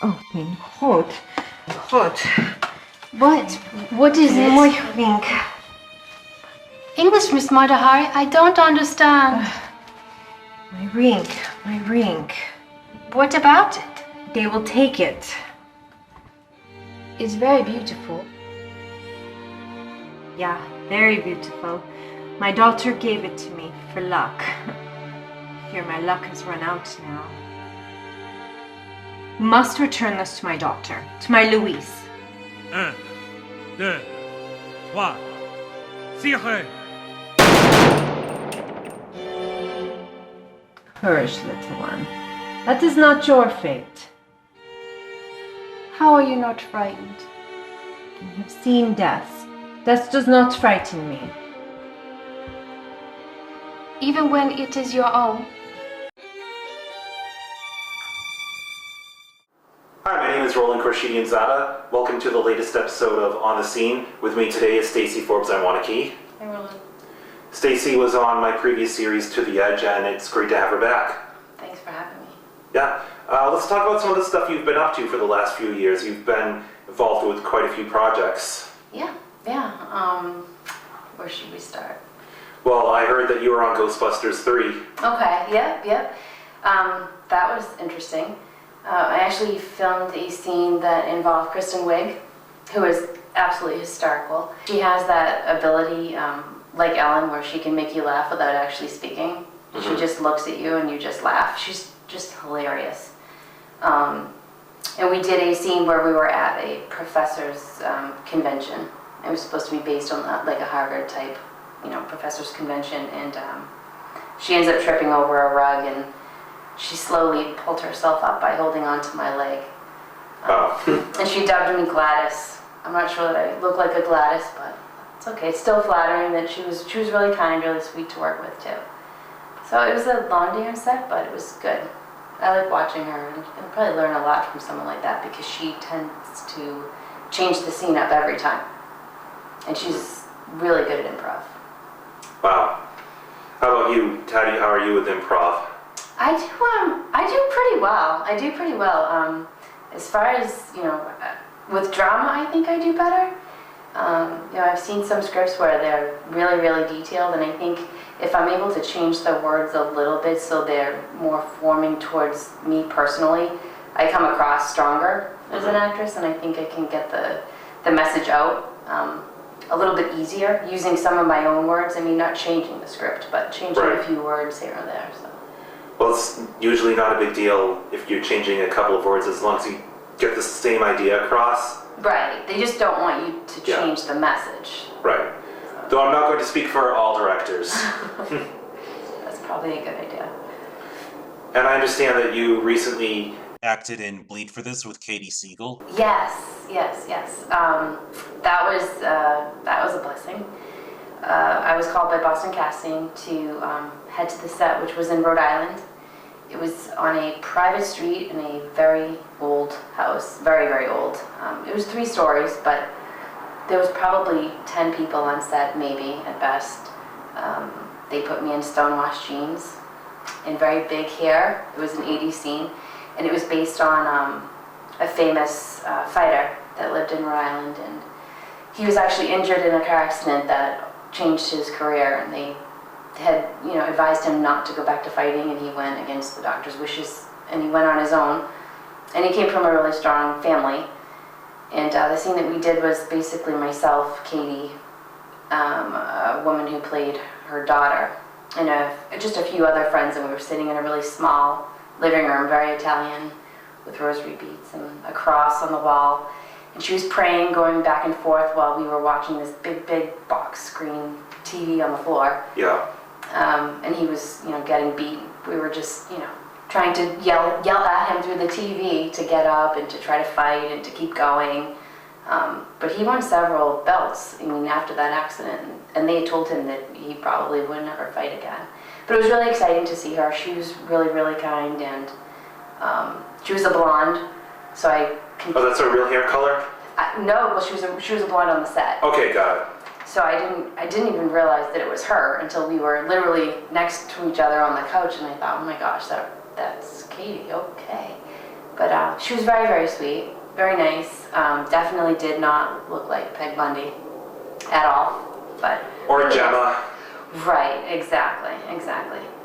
Oh, mijn god. God. What? What is it? Mooi ring. English, Miss Madahari, I don't understand. My ring. My ring. What about it? They will take it. It's very beautiful. Yeah, very beautiful. My daughter gave it to me for luck. Here, my luck has run out now. Must return this to my daughter, to my Louise. 1, 2, 3, tirez! Courage, little one. That is not your fate. How are you not frightened? I have seen death. Death does not frighten me. Even when it is your own? Hi, my name is Roland Khorshidianzadeh. Welcome to the latest episode of On the Scene. With me today is Stacey Forbes-Iwanicki. Hi, Roland. Stacey was on my previous series, To the Edge, and it's great to have her back. Thanks for having me. Yeah, let's talk about some of the stuff you've been up to for the last few years. You've been involved with quite a few projects. Yeah. Where should we start? Well, I heard that you were on Ghostbusters 3. Okay, yep. That was interesting. I actually filmed a scene that involved Kristen Wiig, who is absolutely hysterical. She has that ability, like Ellen, where she can make you laugh without actually speaking. Mm-hmm. She just looks at you and you just laugh. She's just hilarious. And we did a scene where we were at a professor's convention. It was supposed to be based on like a Harvard type, professor's convention, and she ends up tripping over a rug, and she slowly pulled herself up by holding onto my leg. And she dubbed me Gladys. I'm not sure that I look like a Gladys, but it's okay. It's still flattering that she was really kind, really sweet to work with too. So it was a long day on set, but it was good. I like watching her, and I'll probably learn a lot from someone like that because she tends to change the scene up every time. And she's really good at improv. Wow. How about you? How are you with improv? I do pretty well. As far as, with drama, I think I do better. I've seen some scripts where they're really, really detailed, and I think if I'm able to change the words a little bit so they're more forming towards me personally, I come across stronger as an actress, and I think I can get the message out a little bit easier using some of my own words. I mean, not changing the script, but changing a few words here or there. So. Well, it's usually not a big deal if you're changing a couple of words as long as you get the same idea across. Right. They just don't want you to change the message. Right. Though I'm not going to speak for all directors. That's probably a good idea. And I understand that you recently acted in Bleed for This with Katie Siegel. Yes. That was a blessing. I was called by Boston Casting to head to the set, which was in Rhode Island. It was on a private street in a very old house, very, very old. It was 3 stories, but there was probably 10 people on set, maybe at best. They put me in stonewashed jeans and very big hair. It was an 80s scene, and it was based on a famous fighter that lived in Rhode Island, and he was actually injured in a car accident that changed his career, and they had advised him not to go back to fighting, and he went against the doctor's wishes, and he went on his own, and he came from a really strong family. And the scene that we did was basically myself, Katie, a woman who played her daughter, and just a few other friends, and we were sitting in a really small living room, very Italian, with rosary beads and a cross on the wall. And she was praying, going back and forth while we were watching this big box screen TV on the floor. Yeah. And he was, getting beaten. We were just, trying to yell at him through the TV to get up and to try to fight and to keep going. But he won several belts, after that accident. And they told him that he probably would never fight again. But it was really exciting to see her. She was really, really kind, and she was a blonde, so I... Oh, that's her real hair color? No, well, she was a blonde on the set. Okay, got it. So I didn't even realize that it was her until we were literally next to each other on the couch, and I thought, oh my gosh, that's Katie, okay. But she was very, very sweet, very nice. Definitely did not look like Peg Bundy at all. But Or Gemma. right, exactly.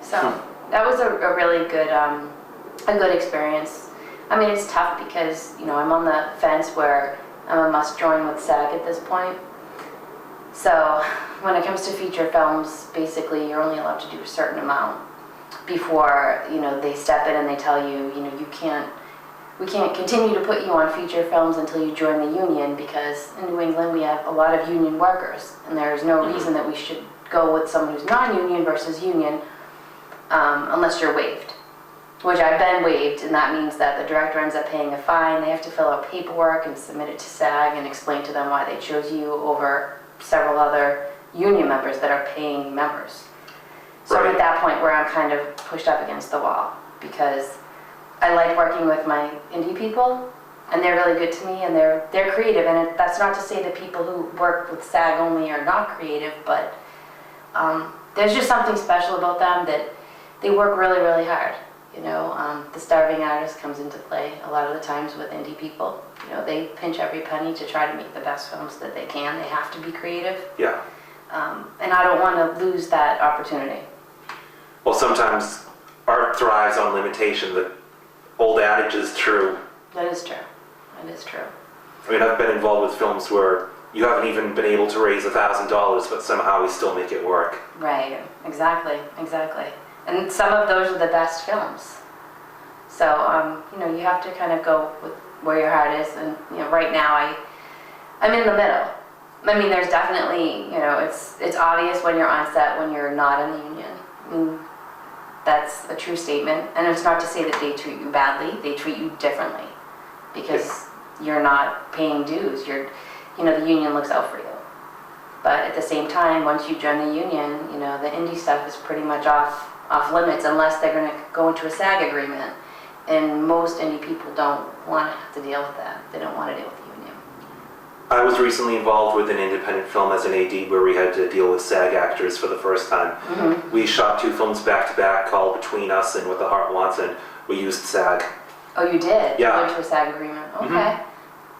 So that was a really good, a good experience. I mean, it's tough because, I'm on the fence where I'm a must join with SAG at this point. So when it comes to feature films, basically you're only allowed to do a certain amount before, they step in and they tell you, we can't continue to put you on feature films until you join the union, because in New England we have a lot of union workers, and there's no reason that we should go with someone who's non-union versus union unless you're waived, which I've been waived, and that means that the director ends up paying a fine. They have to fill out paperwork and submit it to SAG and explain to them why they chose you over several other union members that are paying members. So I'm at that point where I'm kind of pushed up against the wall, because I like working with my indie people, and they're really good to me, and they're creative. And that's not to say that people who work with SAG only are not creative, but there's just something special about them, that they work really, really hard. The starving artist comes into play a lot of the times with indie people. They pinch every penny to try to make the best films that they can. They have to be creative. Yeah. And I don't want to lose that opportunity. Well, sometimes art thrives on limitation. The old adage is true. That is true. I mean, I've been involved with films where you haven't even been able to raise $1,000, but somehow we still make it work. Right, exactly. And some of those are the best films. So, you have to kind of go with where your heart is. And, right now I'm in the middle. I mean, there's definitely, it's obvious when you're on set when you're not in the union. I mean, that's a true statement. And it's not to say that they treat you badly. They treat you differently because you're not paying dues. The union looks out for you. But at the same time, once you join the union, the indie stuff is pretty much off limits unless they're going to go into a SAG agreement. And most indie people don't want to have to deal with that. They don't want to deal with the union. I was recently involved with an independent film as an AD where we had to deal with SAG actors for the first time. Mm-hmm. We shot 2 films back to back called Between Us and What the Heart Wants, and we used SAG. Oh, you did? Yeah. You went to a SAG agreement. Okay. Mm-hmm.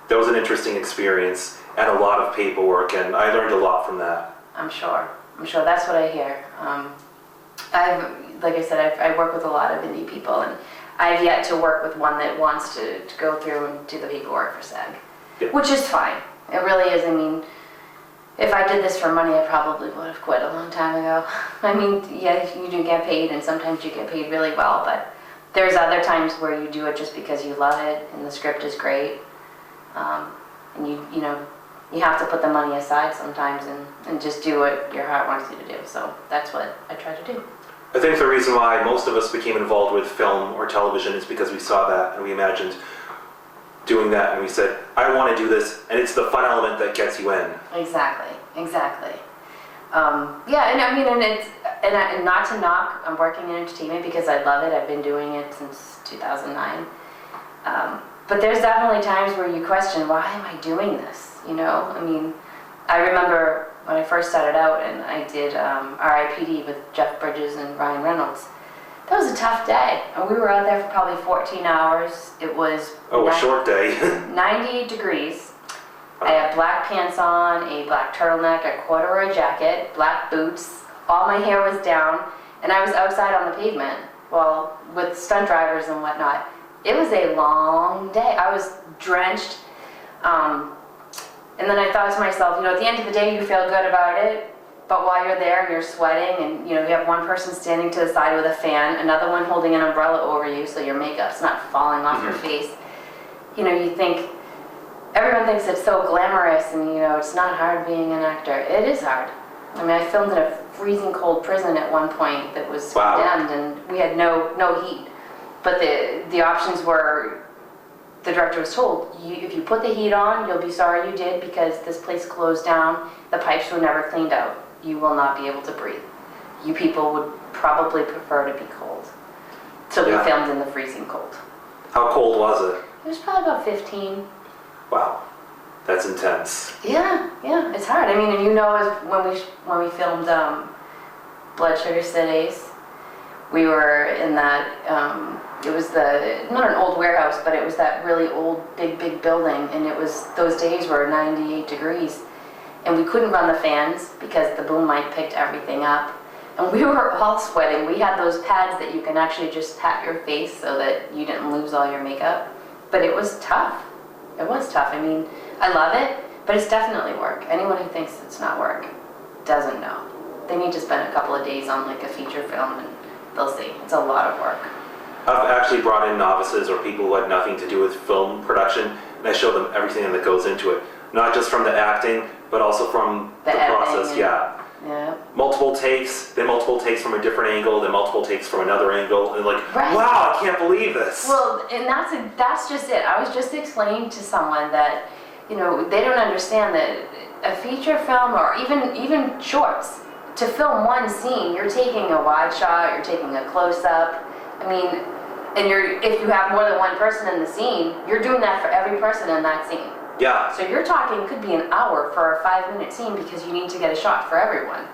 That was an interesting experience and a lot of paperwork, and I learned a lot from that. I'm sure. That's what I hear. Like I said, I work with a lot of indie people, and I've yet to work with one that wants to go through and do the paperwork for SAG, which is fine. It really is. I mean, if I did this for money, I probably would have quit a long time ago. I mean, yeah, you do get paid, and sometimes you get paid really well, but there's other times where you do it just because you love it, and the script is great, and you have to put the money aside sometimes and just do what your heart wants you to do. So that's what I try to do. I think the reason why most of us became involved with film or television is because we saw that and we imagined doing that, and we said, I want to do this, and it's the fun element that gets you in. Exactly. Yeah, and I mean, and not to knock, I'm working in entertainment because I love it. I've been doing it since 2009. But there's definitely times where you question, why am I doing this? I mean, I remember when I first started out and I did R.I.P.D. with Jeff Bridges and Ryan Reynolds. That was a tough day. And we were out there for probably 14 hours. It was a short day. 98 degrees. I had black pants on, a black turtleneck, a corduroy jacket, black boots. All my hair was down, and I was outside on the pavement, with stunt drivers and whatnot. It was a long day. I was drenched. And then I thought to myself, at the end of the day, you feel good about it, but while you're there and you're sweating and, you have one person standing to the side with a fan, another one holding an umbrella over you so your makeup's not falling off your face. You think, everyone thinks it's so glamorous and, it's not hard being an actor. It is hard. I mean, I filmed in a freezing cold prison at one point that was condemned, and we had no heat. But the options were, the director was told, if you put the heat on, you'll be sorry you did, because this place closed down, the pipes were never cleaned out. You will not be able to breathe. You people would probably prefer to be cold. So we filmed in the freezing cold. How cold was it? It was probably about 15. Wow, that's intense. Yeah, it's hard. I mean, and when we filmed Blood Sugar Sid Ace, We were in that, it was not an old warehouse, but it was that really old, big building, and it was, those days were 98 degrees, and we couldn't run the fans because the boom mic picked everything up, and we were all sweating. We had those pads that you can actually just pat your face so that you didn't lose all your makeup, but it was tough. It was tough. I mean, I love it, but it's definitely work. Anyone who thinks it's not work doesn't know. They need to spend a couple of days on like a feature film and they'll see. It's a lot of work. I've actually brought in novices or people who had nothing to do with film production, and I show them everything that goes into it. Not just from the acting, but also from the process, Yeah. Multiple takes, then multiple takes from a different angle, then multiple takes from another angle, and like, Right. wow, I can't believe this. Well, and that's just it. I was just explaining to someone that, you know, they don't understand that a feature film or even shorts, to film one scene, you're taking a wide shot, you're taking a close-up. I mean, and if you have more than one person in the scene, you're doing that for every person in that scene. Yeah. So you're talking, could be an hour for a 5-minute scene because you need to get a shot for everyone.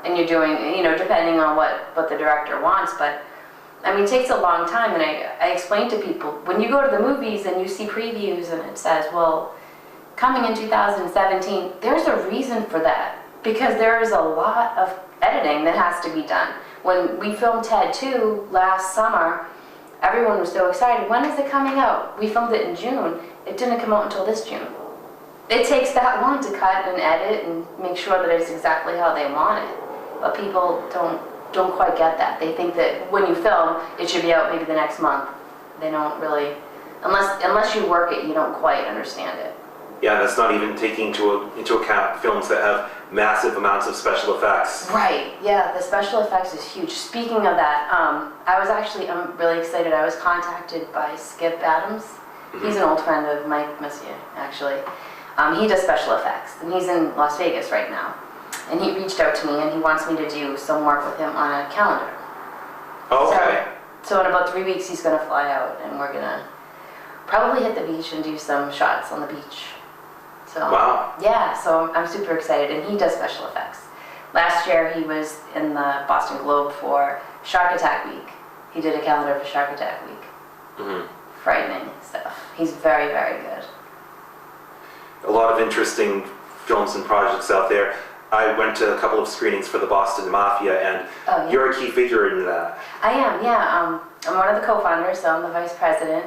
And you're doing, you know, depending on what the director wants, but I mean, it takes a long time, and I explain to people, when you go to the movies and you see previews and it says, well, coming in 2017, there's a reason for that, because there is a lot of editing that has to be done. When we filmed Ted 2 last summer, everyone was so excited. When is it coming out? We filmed it in June. It didn't come out until this June. It takes that long to cut and edit and make sure that it's exactly how they want it. But people don't quite get that. They think that when you film, it should be out maybe the next month. They don't really, unless you work it, you don't quite understand it. Yeah, that's not even taking into account films that have massive amounts of special effects. Right, yeah, the special effects is huge. Speaking of that, I'm really excited. I was contacted by Skip Adams. He's an old friend of Mike Messier, actually. He does special effects, and he's in Las Vegas right now. And he reached out to me, and he wants me to do some work with him on a calendar. Oh, okay. So in about 3 weeks, he's going to fly out, and we're going to probably hit the beach and do some shots on the beach. So, wow. Yeah, so I'm super excited, and he does special effects. Last year, he was in the Boston Globe for Shark Attack Week. He did a calendar for Shark Attack Week. Mm-hmm. Frightening stuff. He's very, very good. A lot of interesting films and projects out there. I went to a couple of screenings for the Boston Mafia, and you're a key figure in that. I am, yeah. I'm one of the co-founders, so I'm the vice president.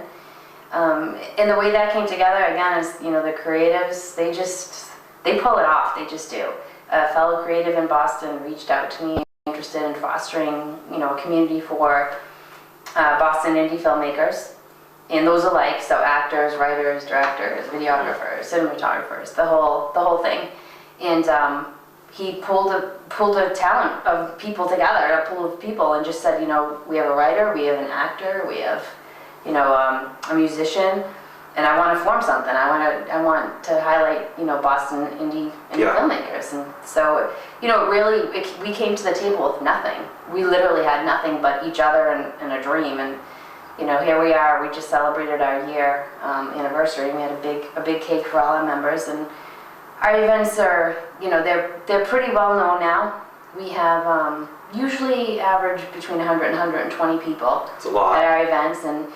And the way that came together, again, is, you know, the creatives, they pull it off, they just do. A fellow creative in Boston reached out to me, interested in fostering, you know, a community for Boston indie filmmakers, and those alike, so actors, writers, directors, videographers, cinematographers, the whole thing. And he pulled a talent of people together, a pool of people, and just said, you know, we have a writer, we have an actor, we have, you know, a musician, and I want to form something. I want to highlight, you know, Boston indie filmmakers. And so, you know, we came to the table with nothing. We literally had nothing but each other and a dream. And, you know, here we are. We just celebrated our year anniversary. We had a big cake for all our members, and our events are, you know, they're pretty well known now. We have usually average between 100 and 120 people at our events, and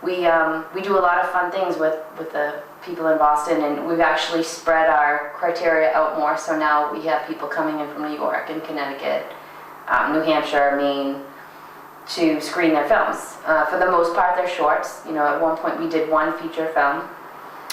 we do a lot of fun things with the people in Boston, and we've actually spread our criteria out more. So now we have people coming in from New York and Connecticut, New Hampshire, Maine, to screen their films. For the most part, they're shorts. You know, at one point we did one feature film.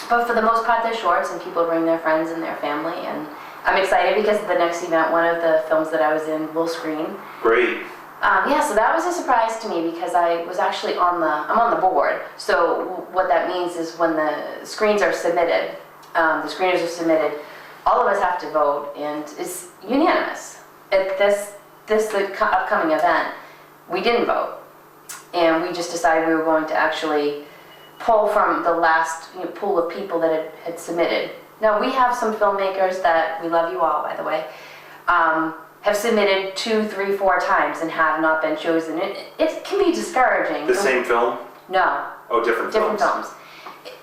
But for the most part, they're shorts, and people bring their friends and their family. And I'm excited because the next event, one of the films that I was in will screen. Great. Yeah, so that was a surprise to me because I was actually I'm on the board. So what that means is when the screens are submitted, the screeners are submitted, all of us have to vote, and it's unanimous. At this upcoming event, we didn't vote, and we just decided we were going to actually pull from the last pool of people that had submitted. Now, we have some filmmakers that, we love you all, by the way, have submitted 2, 3, 4 times and have not been chosen. It can be discouraging. The same film? No. Oh, different films.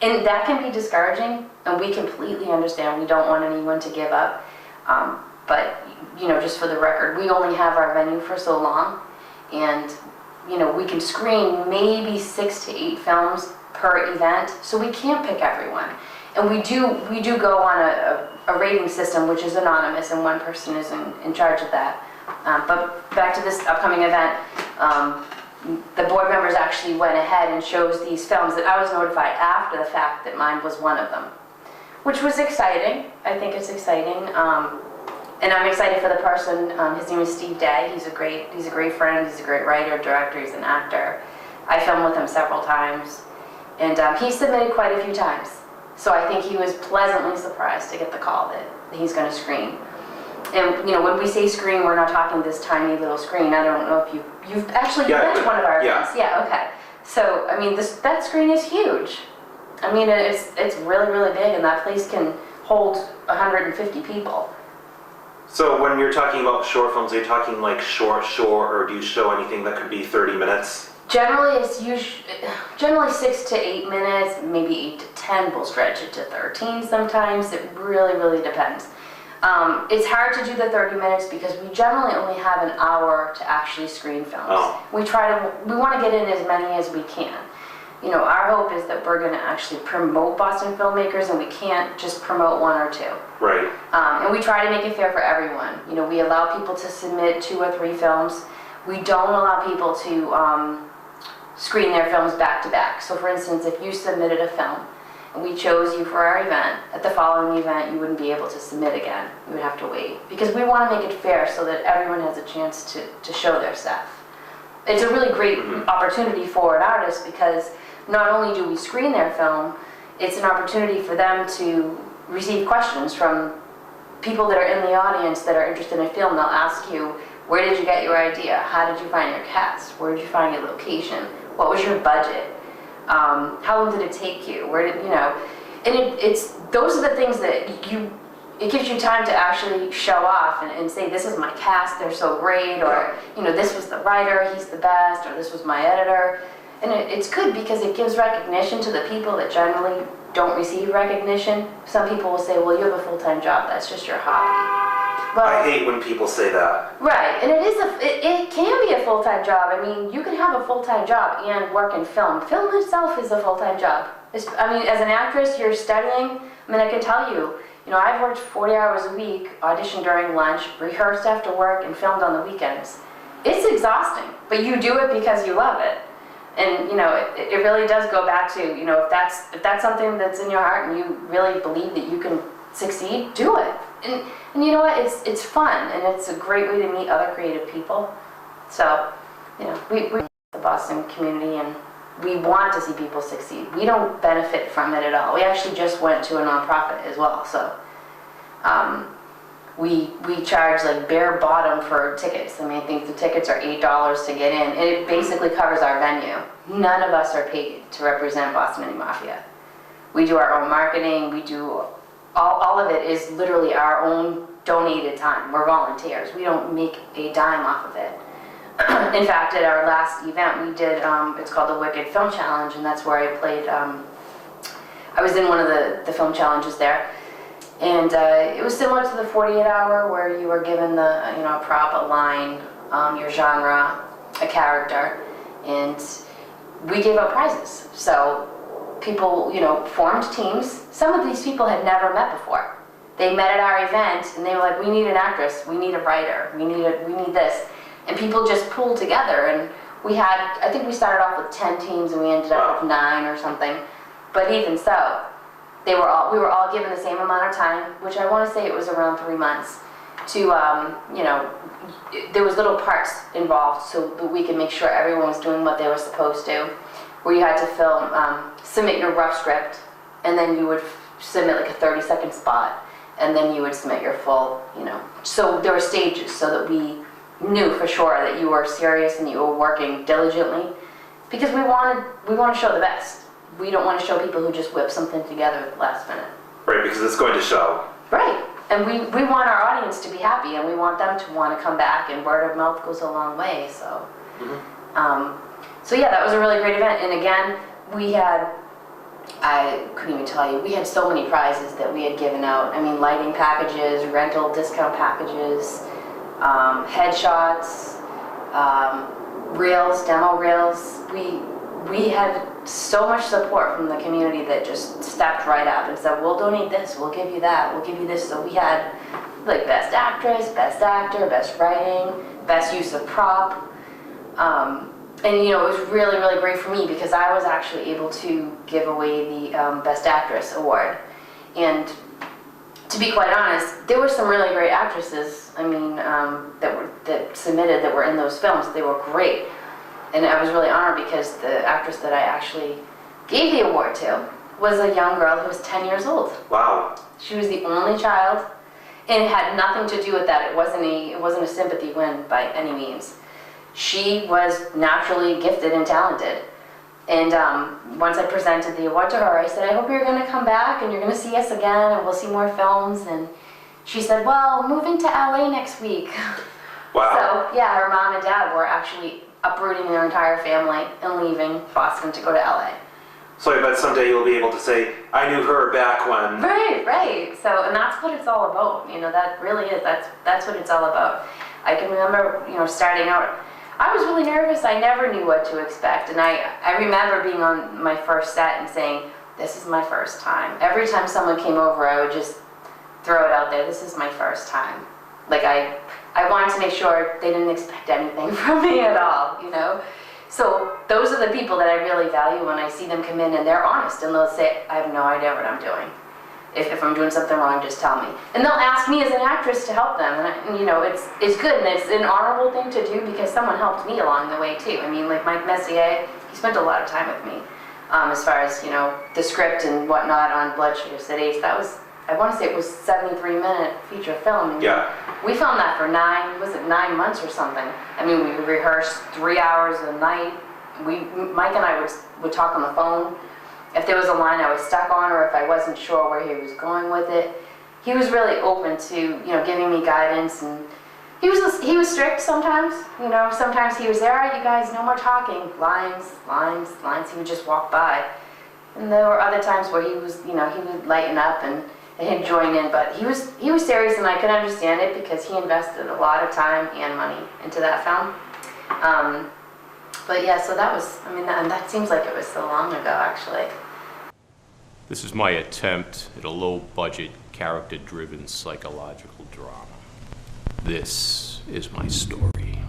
And that can be discouraging, and we completely understand. We don't want anyone to give up. But, you know, just for the record, we only have our venue for so long, and we can screen maybe 6 to 8 films per event, so we can't pick everyone. And we do go on a rating system which is anonymous, and one person is in charge of that. But back to this upcoming event, the board members actually went ahead and chose these films that I was notified after the fact that mine was one of them, which was exciting. I think it's exciting. And I'm excited for the person. His name is Steve Day. He's a great friend. He's a great writer, director. He's an actor. I filmed with him several times, and he submitted quite a few times. So I think he was pleasantly surprised to get the call that he's going to screen. And when we say screen, we're not talking this tiny little screen. I don't know if you've actually been to one of our events. Yeah. Okay. So I mean, that screen is huge. I mean, it's really, really big, and that place can hold 150 people. So when you're talking about short films, are you talking like short, or do you show anything that could be 30 minutes? Generally, generally 6 to 8 minutes, maybe 8 to 10. We'll stretch it to 13 sometimes. It really, really depends. It's hard to do the 30 minutes because we generally only have an hour to actually screen films. Oh. We want to get in as many as we can. Our hope is that we're going to actually promote Boston filmmakers, and we can't just promote 1 or 2. Right. And we try to make it fair for everyone. We allow people to submit 2 or 3 films. We don't allow people to screen their films back to back. So for instance, if you submitted a film and we chose you for our event, at the following event you wouldn't be able to submit again. You would have to wait. Because we want to make it fair so that everyone has a chance to show their stuff. It's a really great opportunity for an artist because not only do we screen their film, it's an opportunity for them to receive questions from people that are in the audience that are interested in a film. They'll ask you, where did you get your idea? How did you find your cast? Where did you find your location? What was your budget? How long did it take you? And those are the things that it gives you time to actually show off and say, this is my cast, they're so great, or this was the writer, he's the best, or this was my editor. And it's good because it gives recognition to the people that generally don't receive recognition. Some people will say, well, you have a full-time job, that's just your hobby. Well, I hate when people say that. Right, and it can be a full-time job. I mean, you can have a full-time job and work in film. Film itself is a full-time job. As an actress, you're studying. I can tell you, I've worked 40 hours a week, auditioned during lunch, rehearsed after work, and filmed on the weekends. It's exhausting, but you do it because you love it. And it really does go back to if that's something that's in your heart and you really believe that you can succeed, do it. And you know what? It's fun, and it's a great way to meet other creative people. So we the Boston community, and we want to see people succeed. We don't benefit from it at all. We actually just went to a nonprofit as well. So we charge like bare bottom for tickets. I think the tickets are $8 to get in. It basically covers our venue. None of us are paid to represent Boston Indie Mafia. We do our own marketing. We do all of it is literally our own donated time. We're volunteers. We don't make a dime off of it. In fact, at our last event, we did, it's called the Wicked Film Challenge, and that's where I played, I was in one of the film challenges there. And it was similar to the 48 Hour, where you were given a prop, a line, your genre, a character, and we gave out prizes. So people, formed teams. Some of these people had never met before. They met at our event, and they were like, we need an actress, we need a writer, we need this. And people just pulled together, and I think we started off with 10 teams, and we ended up with 9 or something. But even so, we were all given the same amount of time, which I want to say it was around 3 months, to, there was little parts involved so that we could make sure everyone was doing what they were supposed to, where you had to film, submit your rough script, and then you would submit like a 30-second spot, and then you would submit your full, So there were stages so that we knew for sure that you were serious and you were working diligently, because we want to show the best. We don't want to show people who just whip something together at the last minute. Right, because it's going to show. Right, and we want our audience to be happy, and we want them to want to come back, and word of mouth goes a long way, so. So yeah, that was a really great event, and again, I couldn't even tell you, we had so many prizes that we had given out. Lighting packages, rental discount packages, headshots, reels, demo reels. We had so much support from the community that just stepped right up and said, we'll donate this, we'll give you that, we'll give you this. So we had like best actress, best actor, best writing, best use of prop. And you know, it was really, really great for me because I was actually able to give away the Best Actress award. And to be quite honest, there were some really great actresses, I mean, that submitted that were in those films. They were great. And I was really honored because the actress that I actually gave the award to was a young girl who was 10 years old. Wow. She was the only child, and it had nothing to do with that. It wasn't a sympathy win by any means. She was naturally gifted and talented. And once I presented the award to her, I said, I hope you're going to come back and you're going to see us again and we'll see more films. And she said, well, I'm moving to LA next week. Wow. So yeah, her mom and dad were actually uprooting their entire family and leaving Boston to go to LA. So I bet someday you'll be able to say, I knew her back when... Right. So, and that's what it's all about. You know, that really is, that's what it's all about. I can remember, you know, starting out, I was really nervous. I never knew what to expect. And I remember being on my first set and saying, this is my first time. Every time someone came over, I would just throw it out there, this is my first time. Like I wanted to make sure they didn't expect anything from me at all, you know? So those are the people that I really value when I see them come in and they're honest and they'll say, I have no idea what I'm doing. If I'm doing something wrong, just tell me. And they'll ask me as an actress to help them. And you know, it's good and it's an honorable thing to do because someone helped me along the way too. I mean, like Mike Messier, he spent a lot of time with me as far as, you know, the script and whatnot on Sugar Sid Ace. That was, I want to say it was 73-minute feature film. And yeah. We filmed that for 9 months or something. I mean, we rehearsed 3 hours a night. Mike and I would talk on the phone. If there was a line I was stuck on or if I wasn't sure where he was going with it, he was really open to, you know, giving me guidance. And he was strict sometimes, you know, sometimes he was there, all right, you guys, no more talking, lines. He would just walk by. And there were other times where he was, you know, he would lighten up and he'd join in, but he was serious and I could understand it because he invested a lot of time and money into that film. But yeah, so that was, I mean, that seems like it was so long ago, actually. This is my attempt at a low-budget, character-driven psychological drama. This is my story.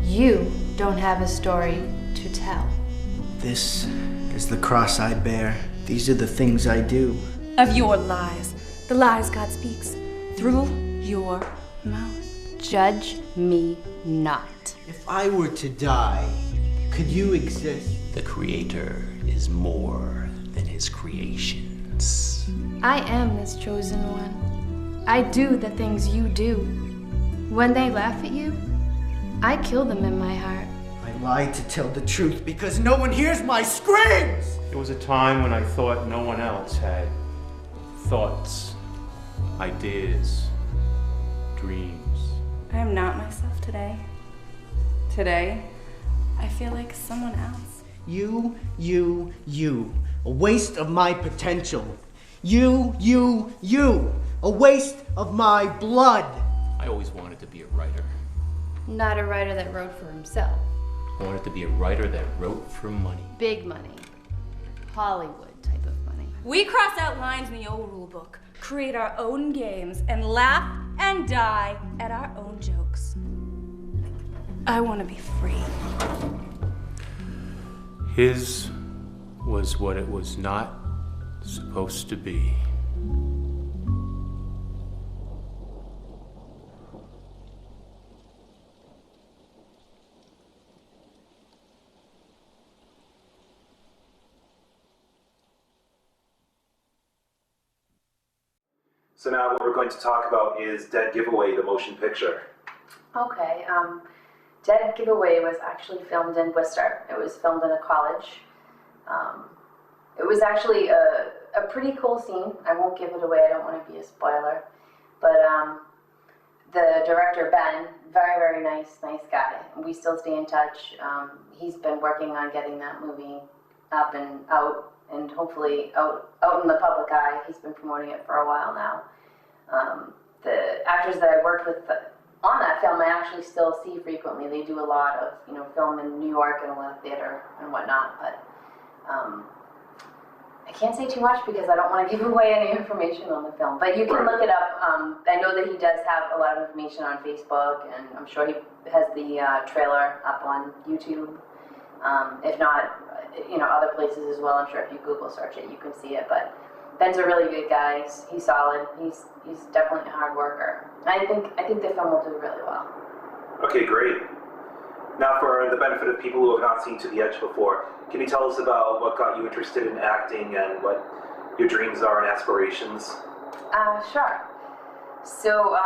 You don't have a story to tell. This is the cross I bear. These are the things I do. Of your lies, the lies God speaks through your mouth. Judge me not. If I were to die, could you exist? The Creator is more than his creations. I am this chosen one. I do the things you do. When they laugh at you, I kill them in my heart. I lie to tell the truth because no one hears my screams! There was a time when I thought no one else had thoughts, ideas, dreams. I am not myself today. Today, I feel like someone else. You. A waste of my potential. You. A waste of my blood. I always wanted to be a writer. Not a writer that wrote for himself. I wanted to be a writer that wrote for money. Big money. Hollywood type of money. We cross out lines in the old rule book, create our own games, and laugh and die at our own jokes. I want to be free. His was what it was not supposed to be. So now what we're going to talk about is Dead Giveaway, the motion picture. Okay, Dead Giveaway was actually filmed in Worcester. It was filmed in a college. It was actually a pretty cool scene. I won't give it away, I don't want to be a spoiler. But the director, Ben, very, very nice guy. We still stay in touch. He's been working on getting that movie up and out, and hopefully out in the public eye. He's been promoting it for a while now. the actors that I worked with on that film, I actually still see frequently. They do a lot of, film in New York and a lot of theater and whatnot, but I can't say too much because I don't want to give away any information on the film. But you can look it up. I know that he does have a lot of information on Facebook, and I'm sure he has the trailer up on YouTube. If not, other places as well. I'm sure if you Google search it, you can see it. But Ben's a really good guy. He's solid. He's definitely a hard worker. I think the film will do really well. Okay, great. Now, for the benefit of people who have not seen To the Edge before, can you tell us about what got you interested in acting and what your dreams are and aspirations? Sure. So,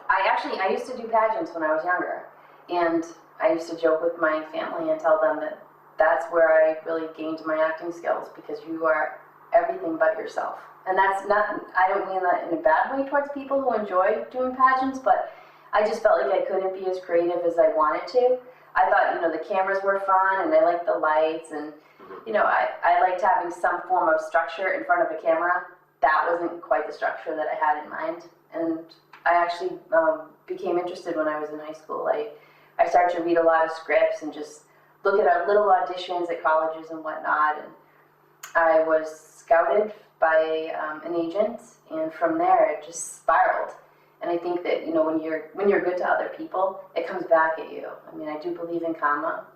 I used to do pageants when I was younger, and I used to joke with my family and tell them that that's where I really gained my acting skills, because you are everything but yourself. And that's not, I don't mean that in a bad way towards people who enjoy doing pageants, but I just felt like I couldn't be as creative as I wanted to. I thought, the cameras were fun, and I liked the lights, and, I liked having some form of structure in front of a camera. That wasn't quite the structure that I had in mind. And I actually became interested when I was in high school. I started to read a lot of scripts and just look at little auditions at colleges and whatnot. And I was scouted by an agent, and from there it just spiraled. And I think that, when you're good to other people, it comes back at you. I mean, I do believe in karma.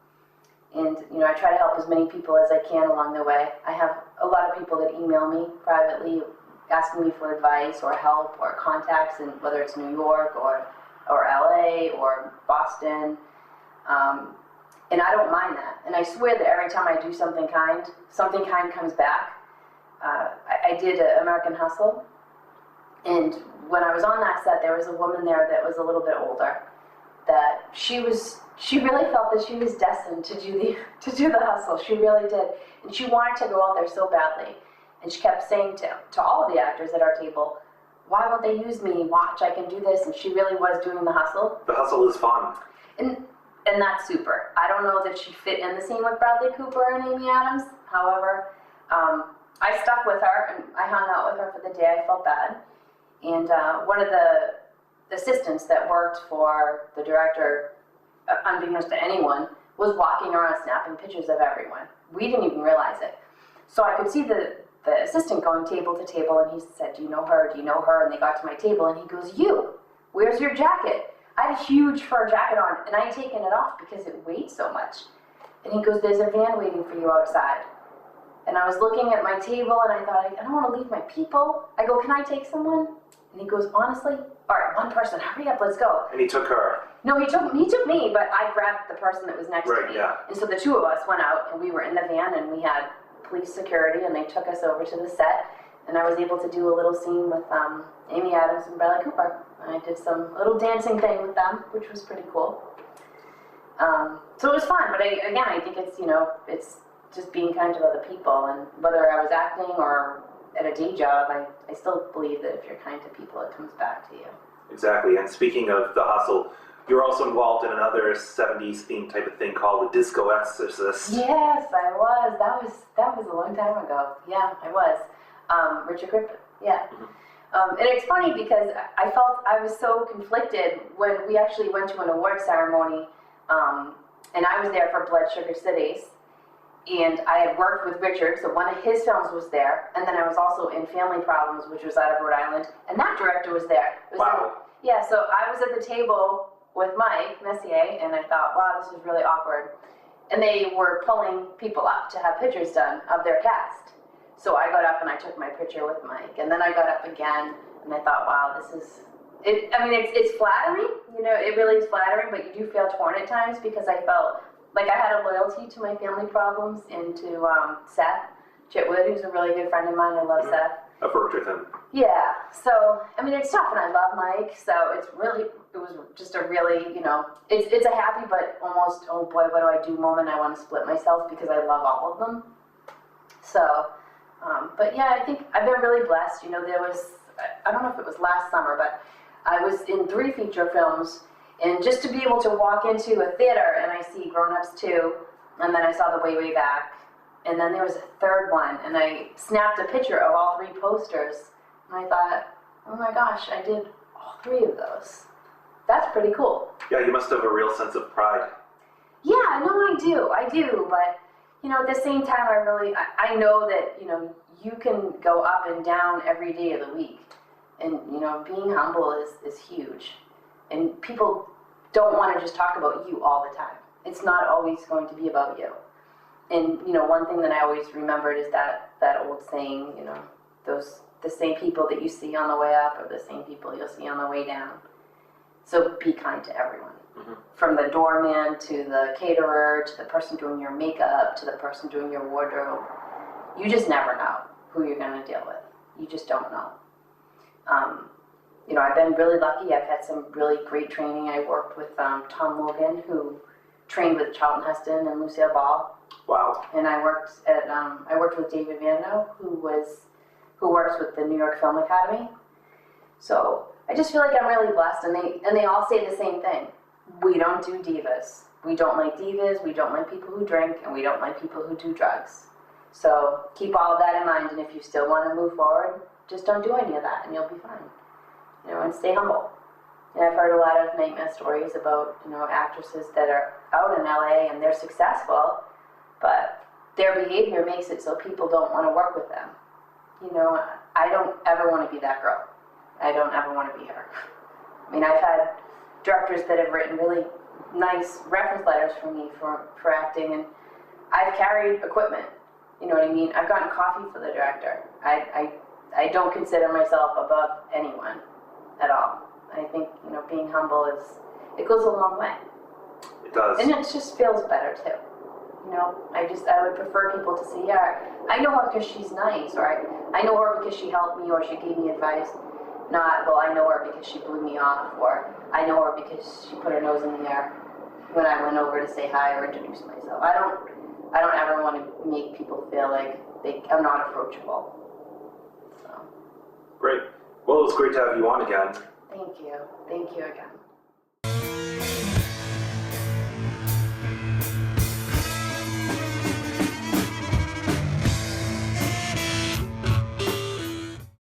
And, I try to help as many people as I can along the way. I have a lot of people that email me privately asking me for advice or help or contacts, and whether it's New York or LA or Boston. And I don't mind that. And I swear that every time I do something kind comes back. I did American Hustle. And when I was on that set, there was a woman there that was a little bit older, that she really felt that she was destined to do the hustle. She really did. And she wanted to go out there so badly. And she kept saying to all of the actors at our table, why won't they use me? Watch, I can do this. And she really was doing the hustle. The hustle is fun. And that's super. I don't know that she fit in the scene with Bradley Cooper and Amy Adams. However, I stuck with her, and I hung out with her for the day. I felt bad. And one of the assistants that worked for the director, unbeknownst to anyone, was walking around snapping pictures of everyone. We didn't even realize it. So I could see the assistant going table to table, and he said, do you know her? Do you know her? And they got to my table, and he goes, where's your jacket? I had a huge fur jacket on, and I had taken it off because it weighed so much. And he goes, there's a van waiting for you outside. And I was looking at my table, and I thought, I don't want to leave my people. I go, can I take someone? And he goes, honestly, all right, one person, hurry up, let's go. And he took her. No, he took me, but I grabbed the person that was next to me. Yeah. And so the two of us went out, and we were in the van, and we had police security, and they took us over to the set, and I was able to do a little scene with Amy Adams and Bradley Cooper. And I did some little dancing thing with them, which was pretty cool. So it was fun, but I think it's, it's just being kind to other people, and whether I was acting or at a day job, I still believe that if you're kind to people, it comes back to you. Exactly, and speaking of the hustle, you're also involved in another 70s themed type of thing called the Disco Exorcist. Yes, I was. That was a long time ago. Yeah, I was. Richard Griffin, yeah. Mm-hmm. And it's funny because I felt I was so conflicted when we actually went to an award ceremony, and I was there for Blood, Sugar, Sid Ace. And I had worked with Richard, so one of his films was there, and then I was also in Family Problems, which was out of Rhode Island, and that director was there. Wow. So I was at the table with Mike Messier, and I thought, wow, this is really awkward. And they were pulling people up to have pictures done of their cast. So I got up and I took my picture with Mike, and then I got up again, and I thought, wow, this is, it's flattering, it really is flattering, but you do feel torn at times, because I felt like I had a loyalty to my Family Problems and to Seth Chitwood, who's a really good friend of mine. I love Seth. I've worked with him. Yeah, so, it's tough, and I love Mike, so it was just a really, it's a happy but almost, oh boy, what do I do moment. I want to split myself because I love all of them. So, but yeah, I think I've been really blessed. There was, I don't know if it was last summer, but I was in 3 feature films. And just to be able to walk into a theater and I see Grown Ups 2, and then I saw The Way, Way Back, and then there was a 3rd one, and I snapped a picture of all 3 posters, and I thought, oh my gosh, I did 3 of those. That's pretty cool. Yeah, you must have a real sense of pride. Yeah, no, I do, but, you know, at the same time, I know that, you know, you can go up and down every day of the week, and, you know, being humble is huge, and people don't want to just talk about you all the time. It's not always going to be about you. And, you know, one thing that I always remembered is that old saying, you know, the same people that you see on the way up are the same people you'll see on the way down. So be kind to everyone. Mm-hmm. From the doorman to the caterer to the person doing your makeup to the person doing your wardrobe. You just never know who you're going to deal with. You just don't know. You know, I've been really lucky. I've had some really great training. I worked with Tom Logan, who trained with Charlton Heston and Lucille Ball. Wow. And I worked with David Vando, who works with the New York Film Academy. So I just feel like I'm really blessed, and they all say the same thing. We don't do divas. We don't like divas, we don't like people who drink, and we don't like people who do drugs. So keep all of that in mind, and if you still want to move forward, just don't do any of that, and you'll be fine. You know, and stay humble. And I've heard a lot of nightmare stories about, you know, actresses that are out in LA and they're successful, but their behavior makes it so people don't want to work with them. You know, I don't ever want to be that girl. I don't ever want to be her. I mean, I've had directors that have written really nice reference letters for me for acting, and I've carried equipment. You know what I mean? I've gotten coffee for the director. I don't consider myself above anyone at all. I think, you know, being humble it goes a long way. It does. And it just feels better too. You know, I would prefer people to say, yeah, I know her because she's nice, or I know her because she helped me or she gave me advice. Not, well, I know her because she blew me off, or I know her because she put her nose in the air when I went over to say hi or introduce myself. I don't ever want to make people feel like I'm not approachable. So. Great. Well, it was great to have you on again. Thank you. Thank you again.